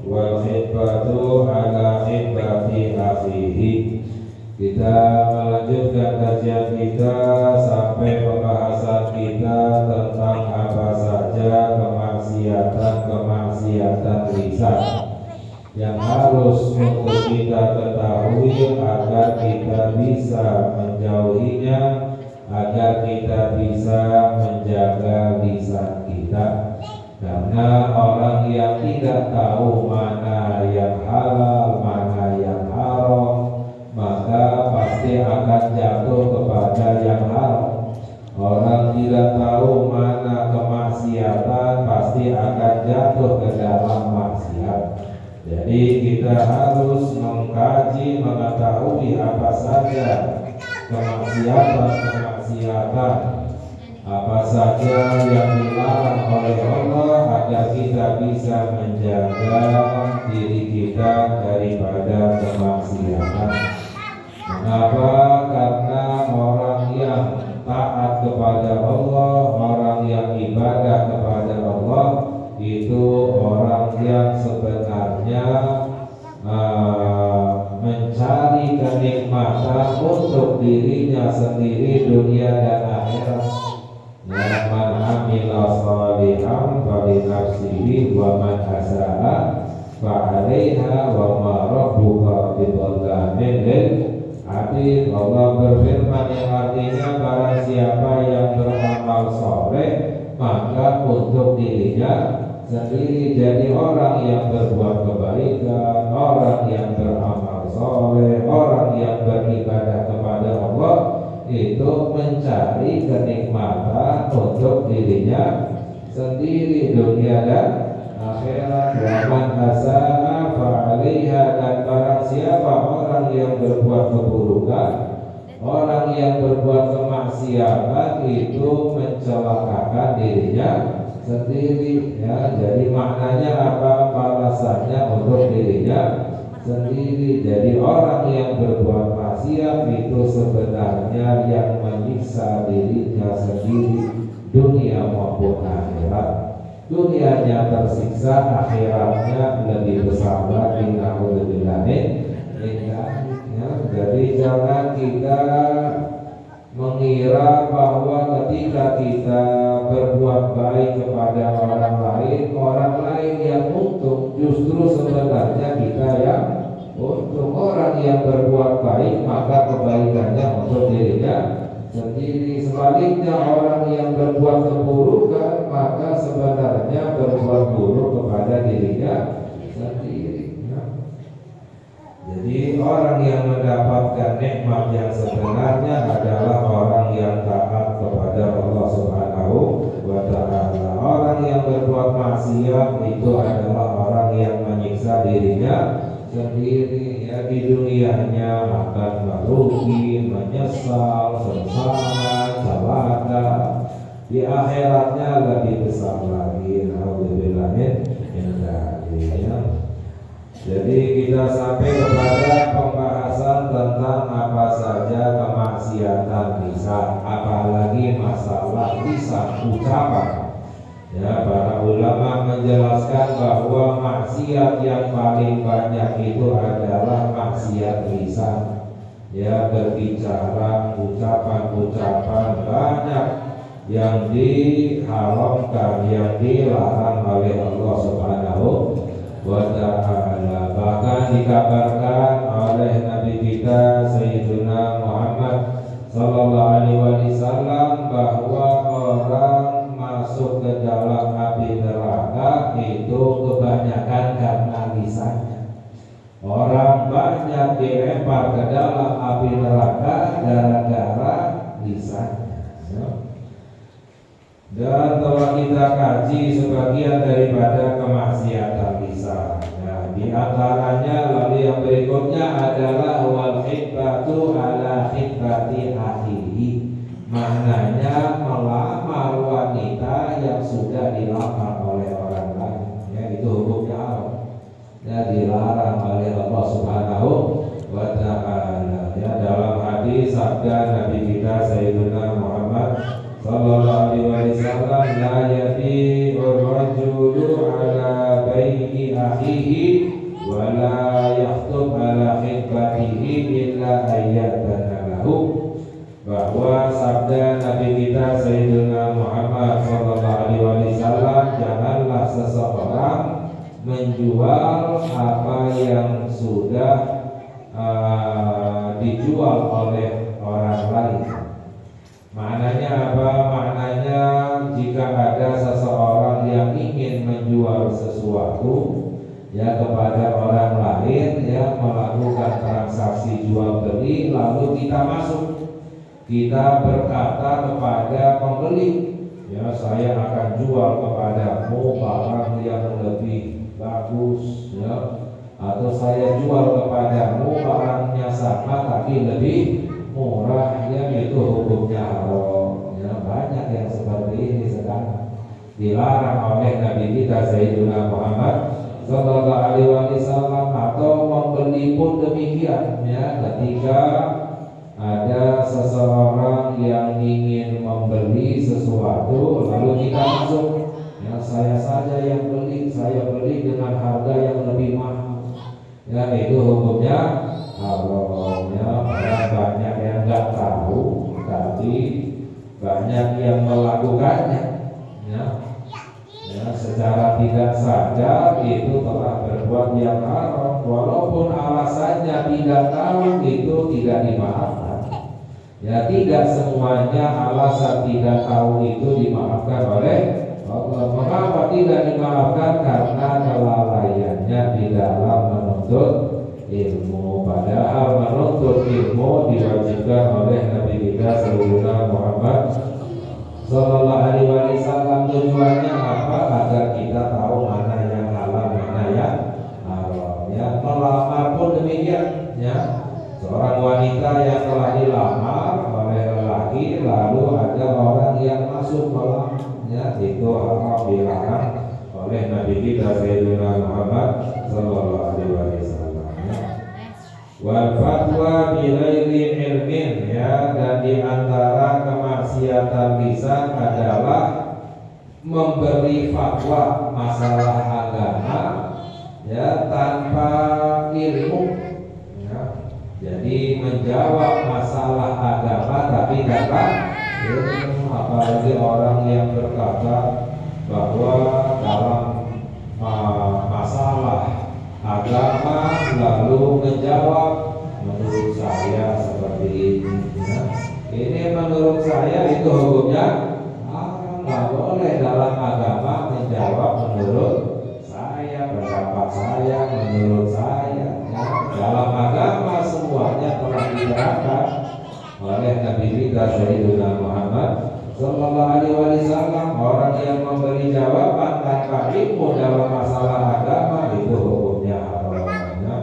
والخطبة على kita sampai pembahasan kita tentang apa saja kemaksiatan lisan yang harus untuk kita ketahui agar kita bisa menjauhinya, agar kita bisa menjaga lisan kita. Karena orang yang tidak tahu mana yang halal, mana yang haram, maka pasti akan jatuh kepada yang haram. Orang tidak tahu mana kemaksiatan, pasti akan jatuh ke dalam maksiat. Jadi kita harus mengkaji, mengetahui apa saja kemaksiatan, apa saja yang dilarang oleh Allah, agar kita bisa menjaga diri kita daripada kemaksiatan. Mengapa? Karena orang yang taat kepada Allah, orang yang ibadah kepada Allah, itu orang yang sebenarnya mencari kenikmatan untuk dirinya sendiri, dunia dan akhirat. Ya, man amila shalihan falinafsihi wa man asaa fa'alaiha wa ma rabbuka bidzallamin lil abid. Allah berfirman yang artinya barang siapa yang beramal soleh maka untuk dirinya sendiri. Jadi orang yang berbuat kebaikan, orang yang beramal soleh, orang yang beribadah kepada Allah, itu mencari kenikmatan untuk dirinya sendiri, dunia dan akhirat. Waman asaa fa'alaiha, dan barang siapa orang yang berbuat keburukan, orang yang berbuat kemaksiatan, itu mencelakakan dirinya sendiri. Ya, jadi maknanya apa? Balasannya untuk dirinya sendiri. Jadi orang yang berbuat maksiat itu sebenarnya yang menyiksa dirinya sendiri, dunia maupun akhirat. Dunianya tersiksa, akhiratnya lebih besar lagi. Naudzubillah min dzalik. Jadi jangan kita mengira bahwa ketika kita berbuat baik kepada orang lain yang untung. Justru sebenarnya kita yang untung. Orang yang berbuat baik maka kebaikannya untuk dirinya sendiri. Sebaliknya orang yang berbuat keburukan maka sebenarnya berbuat buruk kepada dirinya sendiri. Jadi orang yang mendapatkan nikmat yang sebenarnya adalah orang yang taat kepada Allah Subhanahu wa ta'ala. Orang yang berbuat maksiat itu adalah orang yang menyiksa dirinya sendiri. Ya, di dunianya akan merugi, menyesal, sengsara, celaka. Di akhiratnya lebih besar lagi. Naudzubillah min dzalik. Jadi kita sampai kepada pembahasan tentang apa saja kemaksiatan lisan, apalagi masalah lisan ucapan. Ya, para ulama menjelaskan bahwa maksiat yang paling banyak itu adalah maksiat lisan. Ya, berbicara, ucapan-ucapan banyak yang diharamkan, yang dilarang oleh Allah Subhanahu wa ta'ala. Bahkan dikabarkan oleh Nabi kita Sayyidina Muhammad sallallahu alaihi wasallam bahwa orang masuk ke dalam api neraka itu kebanyakan karena lisannya. Orang banyak dilempar ke dalam api neraka gara-gara lisannya. Dan telah kita kaji sebagian daripada kemaksiatan lisan. Nah, di antaranya lalu yang berikutnya adalah wal hikbatu ala hikbati akhihi. Maknanya melamar wanita yang sudah dilamar oleh orang lain. Ya, itu hukumnya haram. Ya, dilarang oleh Allah Subhanahu wa ta'ala. Ya, dalam hadis sabda Nabi kita Sayyidina Muhammad sallallahu alaihi wasallam, la yabi'ur rajulu ala bai'i akhihi wa la yakhthub ala khitbatihi illa ayyadana lahu. bahwa sabda Nabi kita Sayyidina Muhammad sallallahu alaihi wasallam, janganlah seseorang menjual apa yang sudah dijual oleh orang lain. Maknanya apa? Maknanya jika ada seseorang yang ingin menjual sesuatu ya kepada orang lain, ya melakukan transaksi jual beli, lalu kita masuk, kita berkata kepada pembeli, ya saya akan jual kepadamu barang yang lebih bagus, ya, atau saya jual kepadamu barangnya sama tapi lebih murah, ya itu hukumnya haram. Ya, banyak yang seperti ini sekarang dilarang oleh Nabi kita Sayyidina Muhammad sallallahu alaihi wasallam, atau membeli pun demikian. Ya, ketika ada seseorang yang ingin membeli sesuatu lalu kita masuk, ya saya saja yang beli, saya beli dengan harga yang lebih mahal, ya itu hukumnya haram. Ya, banyak yang nggak tahu tapi banyak yang melakukannya, ya, ya secara tidak sadar itu telah berbuat yang haram, walaupun alasannya tidak tahu itu tidak dimaafkan. Ya, tidak semuanya alasan tidak tahu itu dimaafkan oleh Allah. Mengapa tidak dimaafkan? Karena kelalaiannya di dalam menuntut ilmu. Padahal menuntut ilmu diwajibkan oleh Nabi kita Sayyidina Muhammad sallallahu alaihi wasallam. Tujuannya apa? Agar kita tahu mana yang halal, mana yang haram. Ya, melamar pun demikian. Ya, seorang wanita yang telah dilamar oleh lelaki, lalu ada orang yang masuk melamar, ya itu haram, dilarang oleh Nabi kita Sayyidina Muhammad sallallahu alaihi wasallam. Wal fatwa bi ghairi ilmin, ya, dan di antara kemaksiatan lisan adalah memberi fatwa masalah agama ya tanpa ilmu. Jadi menjawab masalah agama tapi tanpa ilmu. Apalagi orang yang berkata bahwa dalam masalah agama lalu menjawab menurut saya seperti ini, ya. Ini menurut saya itu hukumnya nggak boleh dalam agama menjawab menurut saya, pendapat saya, menurut saya, ya. Dalam agama semuanya telah diterangkan oleh Nabi kita Sayyidina Muhammad sallallahu alaihi wasallam. Orang yang memberi jawaban tanpa ilmu dalam masalah agama itu hukumnya haram, ya.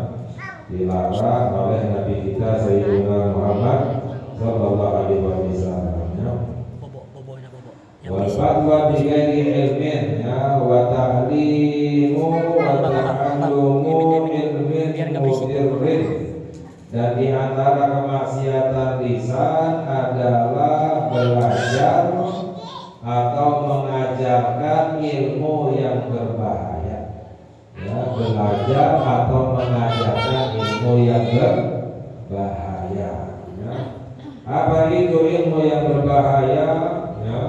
Dilarang oleh Nabi kita Sayyidina Muhammad sallallahu alaihi wasallam, ya. Wal fatwa bi ghairi ilmin, ya, wa ta'limu wa ta'allumu ilmin mudirrin. Dan di antara kemaksiatan lisan adalah belajar atau mengajarkan ilmu yang berbahaya. Ya, belajar atau mengajarkan ilmu yang berbahaya. Ya. Apa itu ilmu yang berbahaya? Ya,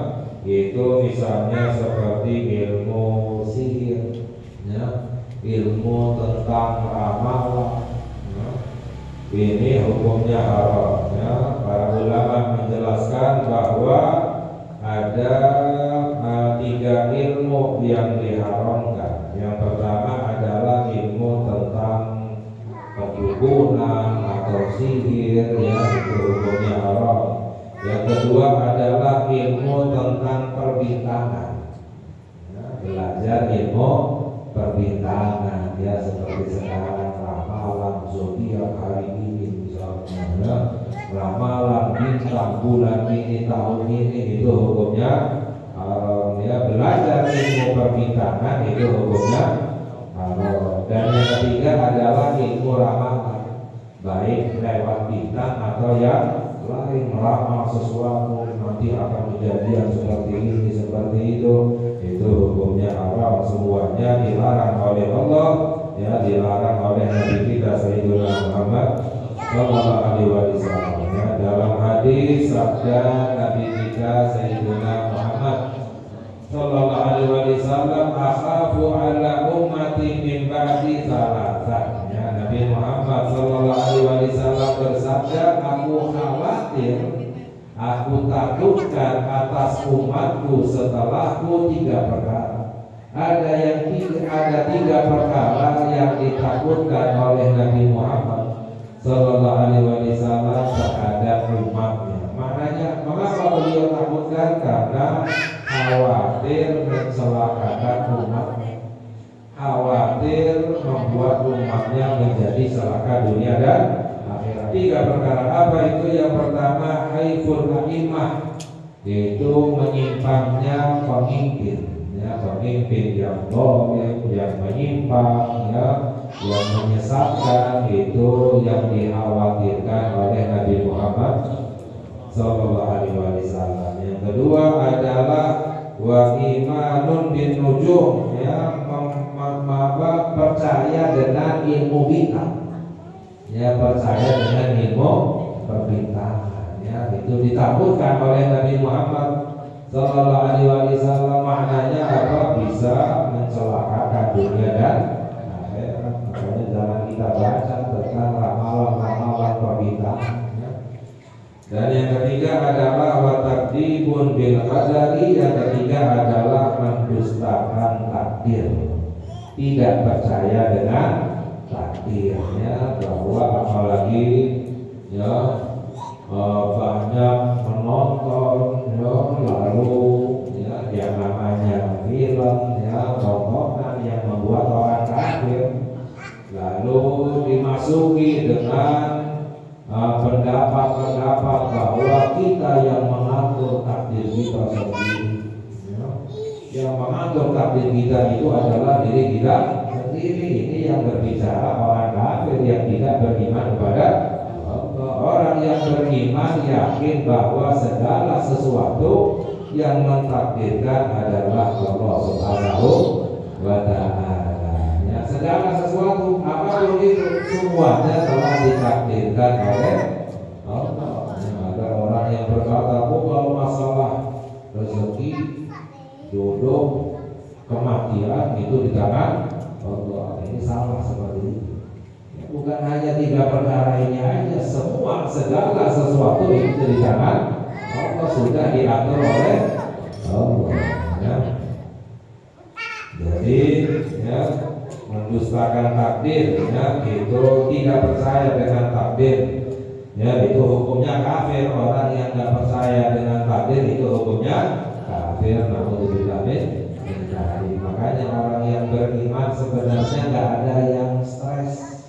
itu misalnya seperti ilmu sihir, ya, ilmu tentang ramalan. Ini hukumnya haram, ya. Para ulama menjelaskan bahwa ada 3 ilmu yang diharamkan. Yang pertama adalah ilmu tentang perdukunan atau sihir, ya, itu hukumnya haram. Yang kedua adalah ilmu tentang perbintangan, ya, belajar ilmu perbintangan, ya, seperti sekarang ramalan zodiak hari ini misalnya, ya, ramalan bintang bulan ini tahun ini, itu hukumnya haram, ya. Belajar ilmu perbintangan itu hukumnya haram. Dan yang ketiga adalah ilmu ramalan, baik lewat bintang atau yang lain, meramal sesuatu nanti akan kejadian seperti ini seperti itu hukumnya haram. Semuanya dilarang oleh Allah, ya, dilarang oleh Nabi kita Sayyidina Muhammad sallallahu alaihi wasallam. Dalam hadis hadis sabda Nabi kita Sayyidina Muhammad sallallahu alaihi wasallam, akhafu ala ummati min ba'di thalathat. Ya, Nabi Muhammad sallallahu alaihi wasallam bersabda, aku khawatir, aku takutkan atas umatku setelahku 3 perkara. Ada 3 perkara yang ditakutkan oleh Nabi Muhammad sallallahu alaihi wasallam terhadap umatnya. Maknanya, mengapa beliau takutkan? Karena khawatir mencelakakan umatnya, khawatir membuat umatnya menjadi celaka dunia dan akhirat. 3 perkara apa itu? Yang pertama, haiful a'imah, yaitu menyimpangnya pemimpin. Ya, pemimpin yang zalim, yang menyimpang, ya, yang menyesatkan, itu yang dikhawatirkan oleh Nabi Muhammad sallallahu alaihi wasallam. Yang kedua adalah wa imanun bin nujum, ya, percaya dengan ilmu bintang. Ya, percaya dengan ilmu perbintangan. Ya, itu ditakutkan oleh Nabi Muhammad sallallahu alaihi wasallam. Maknanya apa? Bisa mencelakakan dunia dan akhirat. Makanya jangan kita baca tentang ramalan-ramalan perbintangan. Dan yang ketiga adalah wa takdzibun bil qadari. Yang ketiga adalah mendustakan takdir, tidak percaya dengan takdirnya, bahwa apalagi ya banyak menonton ya, lalu ya yang namanya film ya, tontonan yang membuat orang kafir, lalu dimasuki dengan pendapat-pendapat bahwa kita yang mengatur takdir kita sendiri, ya. Yang mengatur takdir kita itu adalah diri kita sendiri. Ini yang berbicara orang kafir yang tidak beriman kepada Allah. Orang yang beriman yakin bahwa segala sesuatu yang mentakdirkan adalah Allah Subhanahu wa ta'ala. Ya, segala sesuatu apapun itu semuanya telah ditakdirkan oleh Allah. Ada orang yang berkata, kalau masalah rezeki, jodoh, kematian itu di tangan Allah. Ini salah seperti itu. Ya, bukan hanya 3 perkara ini aja, semua segala sesuatu itu di tangan Allah, sudah diatur oleh Allah. Ya. Jadi ya, mendustakan takdir, ya, itu tidak percaya dengan takdir, ya, itu hukumnya kafir. Orang yang tidak percaya dengan takdir itu hukumnya kafir. Makanya orang yang beriman sebenarnya nggak ada yang stres,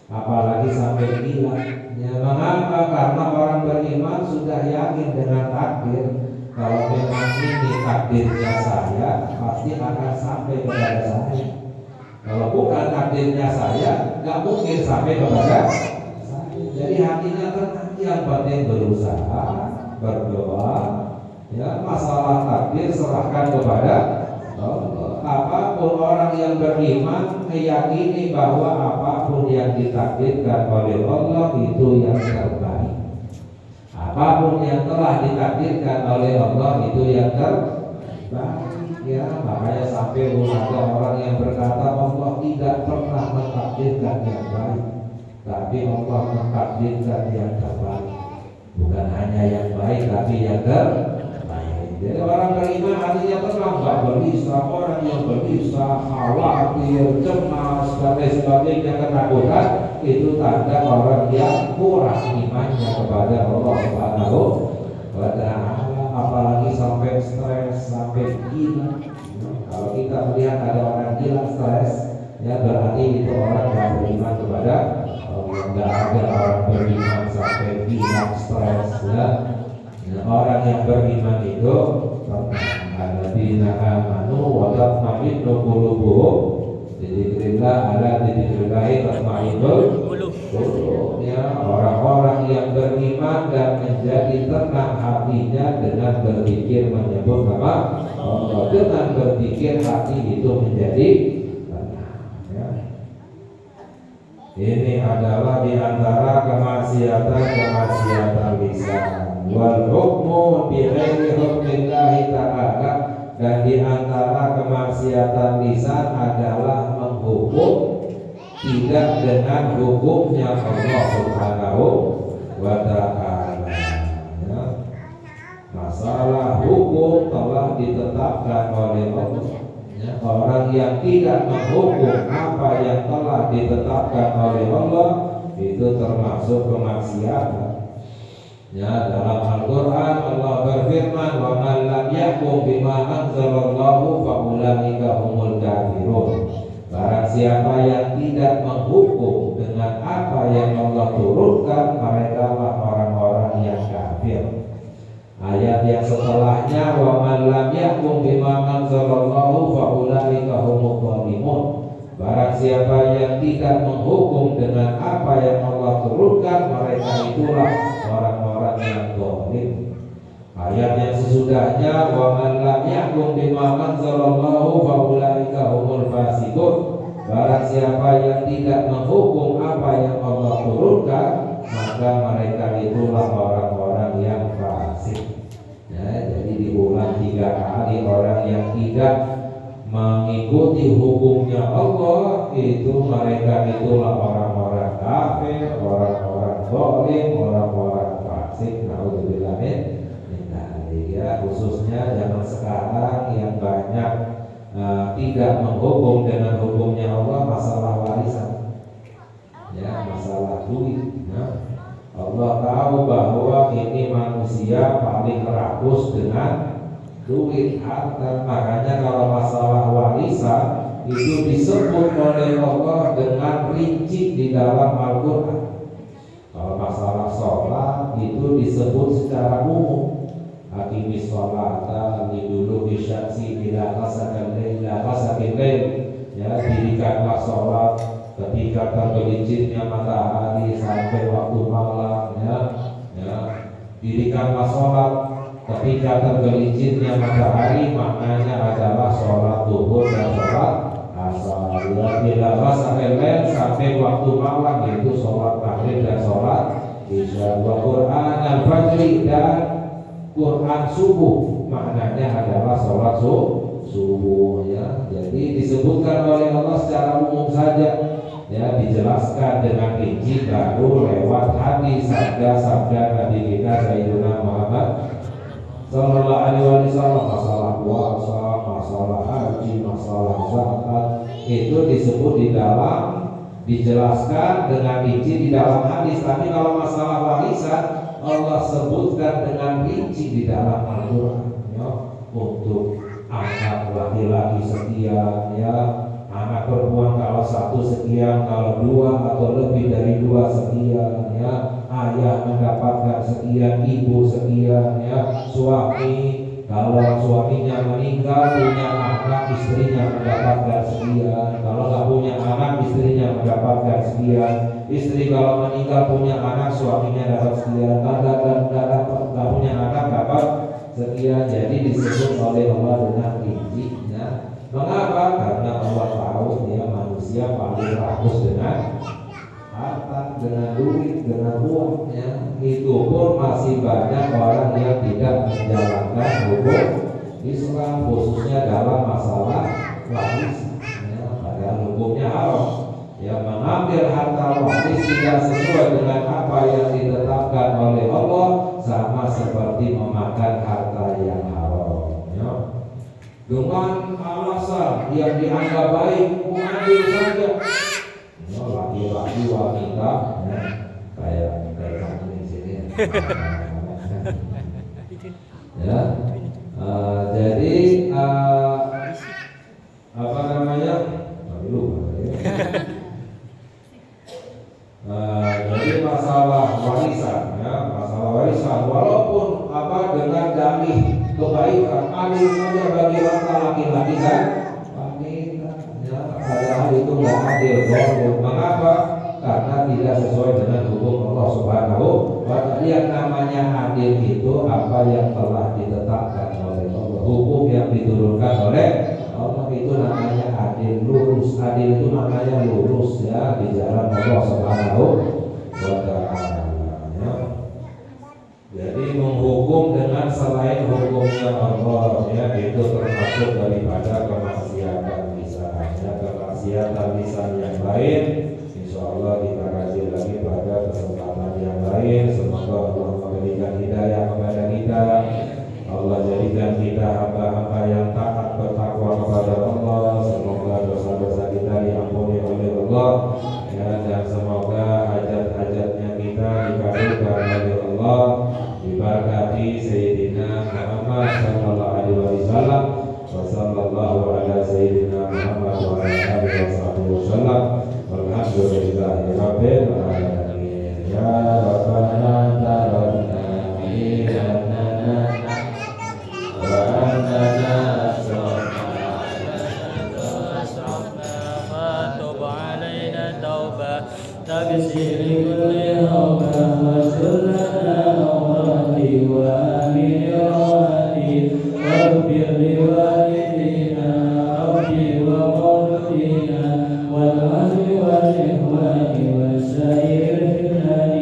apalagi sampai gila. Ya, mengapa? Karena orang beriman sudah yakin dengan takdir. Kalau memang ini takdirnya saya, pasti akan sampai kepada saya. Kalau bukan takdirnya saya, nggak mungkin sampai kepada saya. Jadi hatinya tenang, yang penting berusaha, berdoa, ya, masalah takdir serahkan kepada Allah. Apapun orang yang beriman meyakini bahwa apapun yang ditakdirkan oleh Allah itu yang terbaik. Apapun yang telah ditakdirkan oleh Allah itu yang terbaik. Ya, makanya sampai ada orang yang berkata Allah tidak pernah mentakdirkan yang baik, tapi Allah mentakdirkan yang terbaik. Bukan hanya yang baik, tapi yang terbaik. Jadi orang beriman hatinya tenang, nggak gelisah. Orang yang gelisah, khawatir, cemas, dan lain sebagainya, ketakutan, itu tanda orang yang kurang imannya kepada Allah Subhanahu wa ta'ala. Apalagi sampai stres, sampai gila. Kalau kita melihat ada orang gila stres, ya berarti itu orang yang beriman kepada Allah. Nggak ada orang beriman sampai gila stres, ya. Orang yang beriman itu alladzina amanu wa tatma'innu qulubuhum bidzikrillah, ala bidzikrillah tatma'innul qulub. Ya, orang-orang yang beriman dan menjadi tenang hatinya dengan berzikir menyebut nama Allah. Dengan berzikir hati itu menjadi tenang, ya. Ini adalah di antara kemaksiatan lisan. Wal hukmu bi ghairi hukmillahi ta'ala, dan di antara kemaksiatan lisan adalah menghukum tidak dengan hukumnya Allah Subhanahu wa ta'ala. Ya. Masalah hukum telah ditetapkan oleh Allah. Ya, orang yang tidak menghukum apa yang telah ditetapkan oleh Allah itu termasuk kemaksiatan. Ya, dalam Al-Quran Allah berfirman, wa man lam yahkum bima anzalallahu fa ulaika humul kafirun. Barang siapa yang tidak menghukum dengan apa yang Allah turunkan, mereka lah orang-orang yang kafir. Ayat yang setelahnya, wa man lam yahkum bima anzalallahu fa ulaika humudz zalimun. Barang siapa yang tidak menghukum dengan apa yang Allah turunkan, mereka itulah orang-orang yang zalim. Ayat yang sesudahnya, wa man lam yahkum bima anzalallahu fa ulaika humul fasiqun. Barang siapa yang tidak menghukum apa yang Allah turunkan, maka mereka itulah orang-orang yang fasik. Ya, jadi diulang 3 kali, orang yang tidak mengikuti hukumnya Allah itu mereka itulah orang-orang kafir, orang-orang zalim, orang-orang fasik. Naudzubillah min dzalik. Ya, khususnya zaman sekarang yang banyak tidak menghukum dengan hukumnya Allah masalah warisan. Ya, masalah duit. Ya. Allah tahu bahwa ini manusia paling rakus dengan duit, harta. Makanya kalau masalah warisan itu disebut oleh Allah dengan rinci di dalam Al-Quran. Kalau masalah sholat itu disebut secara umum. Aqimis sholata liduluki syamsi ila ghasaqil lail. Ya, dirikanlah sholat ketika tergelincirnya matahari sampai waktu malam. Dirikanlah sholat ketika tergelincirnya matahari, maknanya adalah sholat duhur dan sholat asar. Bila ghasaqil lail sampai waktu malam, yaitu sholat maghrib dan sholat isya. Wa Qur'an al-fajri, dan Quran subuh, maknanya adalah sholat subuh. Ya. Jadi disebutkan oleh Allah secara umum saja. Ya, dijelaskan dengan rinci baru lewat hadis sabda Nabi kita Sayyidina Muhammad sallallahu alaihi wasallam. Masalah puasa, masalah haji, masalah zakat itu disebut di dalam, dijelaskan dengan rinci di dalam hadis. Tapi kalau masalah warisan Allah sebutkan dengan rinci di dalam Al-Quran. Ya, untuk anak laki-laki sekian, ya, anak perempuan kalau 1 sekian, kalau 2 atau lebih dari 2 sekian, ya, ayah mendapatkan sekian, ibu sekian, ya, suami kalau suaminya meninggal punya anak, istrinya mendapatkan sekian. Kalau nggak punya anak, istrinya mendapatkan sekian. Istri kalau meninggal punya anak, suaminya dapat sekian. Nggak punya anak dapat sekian. Jadi disebut oleh Allah dengan rincinya. Mengapa? Karena Allah tahu dia manusia paling rakus dengan harta, dengan duit, dengan uang. Ya. Itu pun masih banyak orang yang tidak menjalankan hukum Islam, khususnya dalam masalah warisan. Ya, padahal hukumnya haram. Ya, mengambil harta waris tidak sesuai dengan apa yang ditetapkan oleh Allah, sama seperti memakan harta yang haram. Ya. Dengan alasan yang dianggap baik, mengambil saja. Ya, laki-laki, wanita, ya, kayak kami di sini. Ya, jadi apa namanya? Jadi masalah warisan, ya, masalah warisan, walaupun dengan dalih kebaikan, adil saja bagi laki-laki dan wanita, ya, padahal itu nggak adil. Mengapa? Karena tidak sesuai dengan hukum Allah Subhanahu wa Ta'ala. Yang namanya adil itu apa yang telah ditetapkan oleh Allah, hukum yang diturunkan oleh Allah, itu namanya adil, lurus. Adil itu maknanya lurus, ya, di ajaran Allah Subhanahu wa Ta'ala. Ya. Jadi menghukum dengan selain hukumnya Allah, ya, itu termasuk daripada kemaksiatan lisan. Ya, kemaksiatan lisan yang lain, insya Allah kita kaji lagi pada kesempatan yang lain. Semoga Allah memberikan hidayah kepada kita. Allah jadikan kita hamba-hamba yang taat bertakwa kepada Allah. Semoga dosa-dosa kita diampuni oleh Allah, ya, dan semoga hajat-hajatnya kita dikabulkan oleh Allah. Diberkati Sayyidina Muhammad sallallahu alaihi wasallam wa sallallahu ala Sayyidina Muhammad wa ala alihi wasallam. Walhamdulillahi rabbil alamin. Ya Rabbana taranna minana wa annana تبشر كل هوى وسلنا أوهاتي وآمن رواتي واغفر لوالدينا ربي ومولدينا والأهل والإخوان والسائر الخلان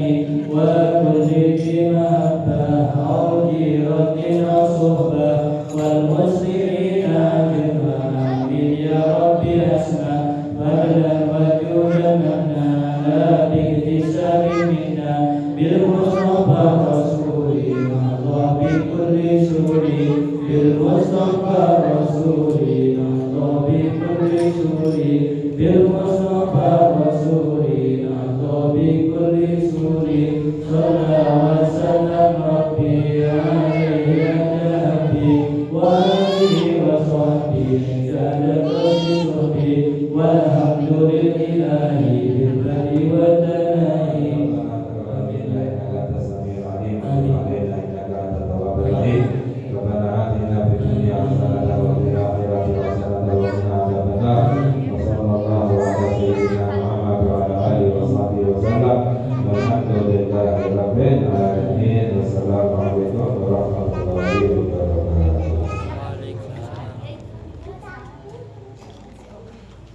وكل بمحبة أو جيرة أو صحبة والمسلمين جمعا يا ربي أسمع فضلا وجودا منا لا باكتساب منا بالمصطفى رسول الله بكل سور بالمصطفى رسول الله بكل سور بالمصطفى رسول الله بكل سور صلى وسلم ربي عليه النبي وآله وصحبه كان كل صحبه والحمد لله بالبدء والتناهي. Amin.